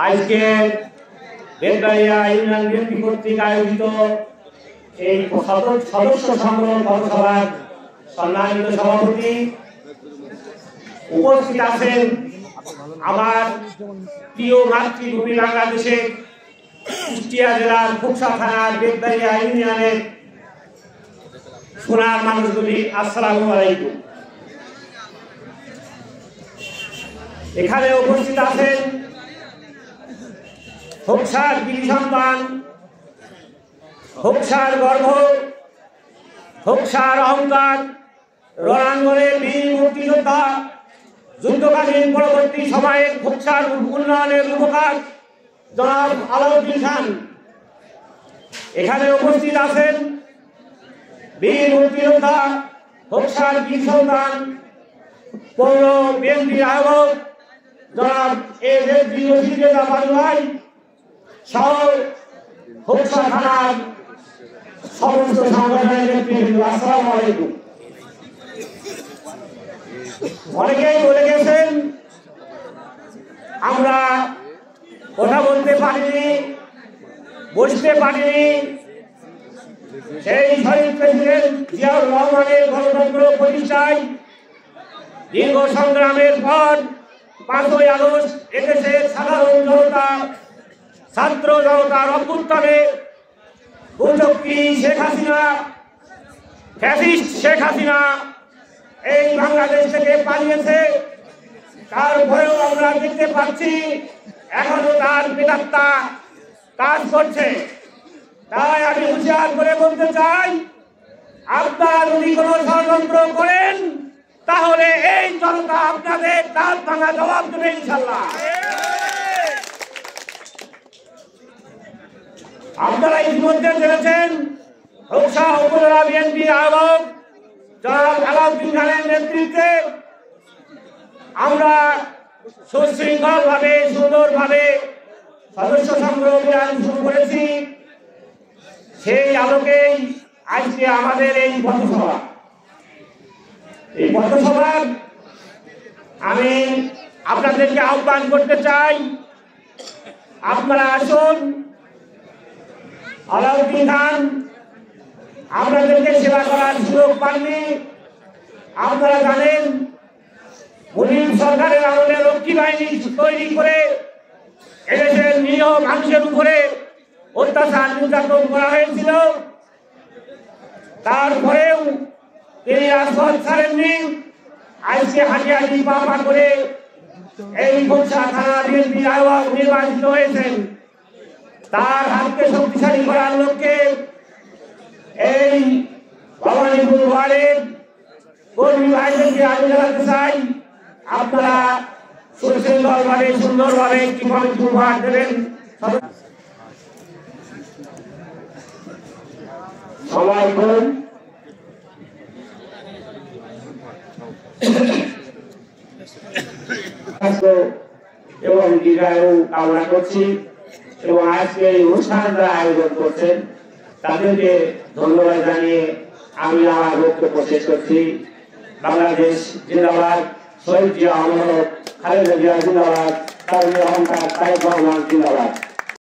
আজকে বেলগাড়িয়া union BNP কর্তৃক আয়োজিত এই সদস্য সংগ্রহ পথসভার সম্মানিত সভাপতি উপস্থিত আছেন আমার প্রিয় মাতৃভূমি বাংলাদেশের কুষ্টিয়া জেলার খুকসা থানার বেলগাড়িয়া ইউনিয়নের সোনার মানুষগুলি। আসসালামু আলাইকুম। এখানে উপস্থিত আছেন হোকসার বীর সন্তান, হোকসার গর্ব, হোকসার অহংকার, রণাঙ্গনের বীর মুক্তিযোদ্ধা, যুদ্ধকালীন পরবর্তী সময়ের হোকসার উন্নয়নের রূপকার জনাব আলাউদ্দিন খান। এখানে উপস্থিত আছেন বীর মুক্তিযোদ্ধা, হোকসার বীর সন্তান, পৌর বিএনপির আহ্বায়ক জনাব এজেডি ওসিরেজা ভাই সহ হোকসা থানার সমস্ত সংগঠনের নেতৃবৃন্দ। আসসালামু আলাইকুম। অনেকেই বলে গেছেন আমরা কথা বলতে পারিনি, বসতে পারিনি। সেই শহীদ প্রেসিডেন্ট জিয়াউর রহমানের গণতন্ত্র প্রতিষ্ঠায় দীর্ঘ সংগ্রামের পর 5ই আগস্ট এদেশের সাধারণ জনতা, ছাত্র জনতার অভ্যুত্থানে কুচক্রী শেখ হাসিনা, ফ্যাসিস্ট শেখ হাসিনা এই বাংলাদেশ থেকে পালিয়েছে। তারপরেও আমরা দেখতে পাচ্ছি এখনো তার প্রেতাত্মা কাজ করছে। তাই আমি হুঁশিয়ার করে বলতে চাই, আপনারা যদি কোনো ষড়যন্ত্র করেন তাহলে এই জনতা আপনাদের দাঁত ভাঙা জবাব দেবে ইনশাল্লাহ। আপনারা ইতিমধ্যে জেনেছেন হোকসা উপজেলা বিএনপির আহ্বায়ক জনাব আলাউদ্দিন খানের নেতৃত্বে আমরা সুশৃঙ্খলভাবে সুন্দরভাবে সদস্য সংগ্রহ অভিযান শুরু করেছি। সেই আলোকেই আজকে আমাদের এই পথসভা। এই পথসভার আমি আপনাদেরকে আহ্বান করতে চাই, আপনারা আসুন। আলাউদ্দিন খান আপনাদেরকে সেবা করার সুযোগ পাননি। আপনারা জানেন মুজিব সরকারের আমলে রক্ষী বাহিনী তৈরি করে এদেশের নিরীহ মানুষের উপরে অত্যাচার নির্যাতন করা হয়েছিল। তারপরেও তিনি রাজপথ ছাড়েননি। আজকে হাঁটি হাঁটি পা পা করে এই হোকসা থানা বিএনপির আহ্বায়ক নির্বাচিত হয়েছেন। তার হাতকে শক্তিশালী করার লক্ষ্যে এই ভবানীপুর ওয়ার্ডের কর্মী ভাইদেরকে আমি জানাতে চাই, আপনারা সুশৃঙ্খলভাবে সুন্দরভাবে একটি কমিটি উপহার দেবেন। সবাই করুন। এবং দীর্ঘায়ু কামনা করছি এবং আজকে এই অনুষ্ঠানটা আয়োজন করছেন তাদেরকে ধন্যবাদ জানিয়ে আমি আমার বক্তব্য শেষ করছি। বাংলাদেশ জিন্দাবাদ, শহীদ জিয়া অমর, খালেদা জিয়া জিন্দাবাদ, তারেক রহমান জিন্দাবাদ।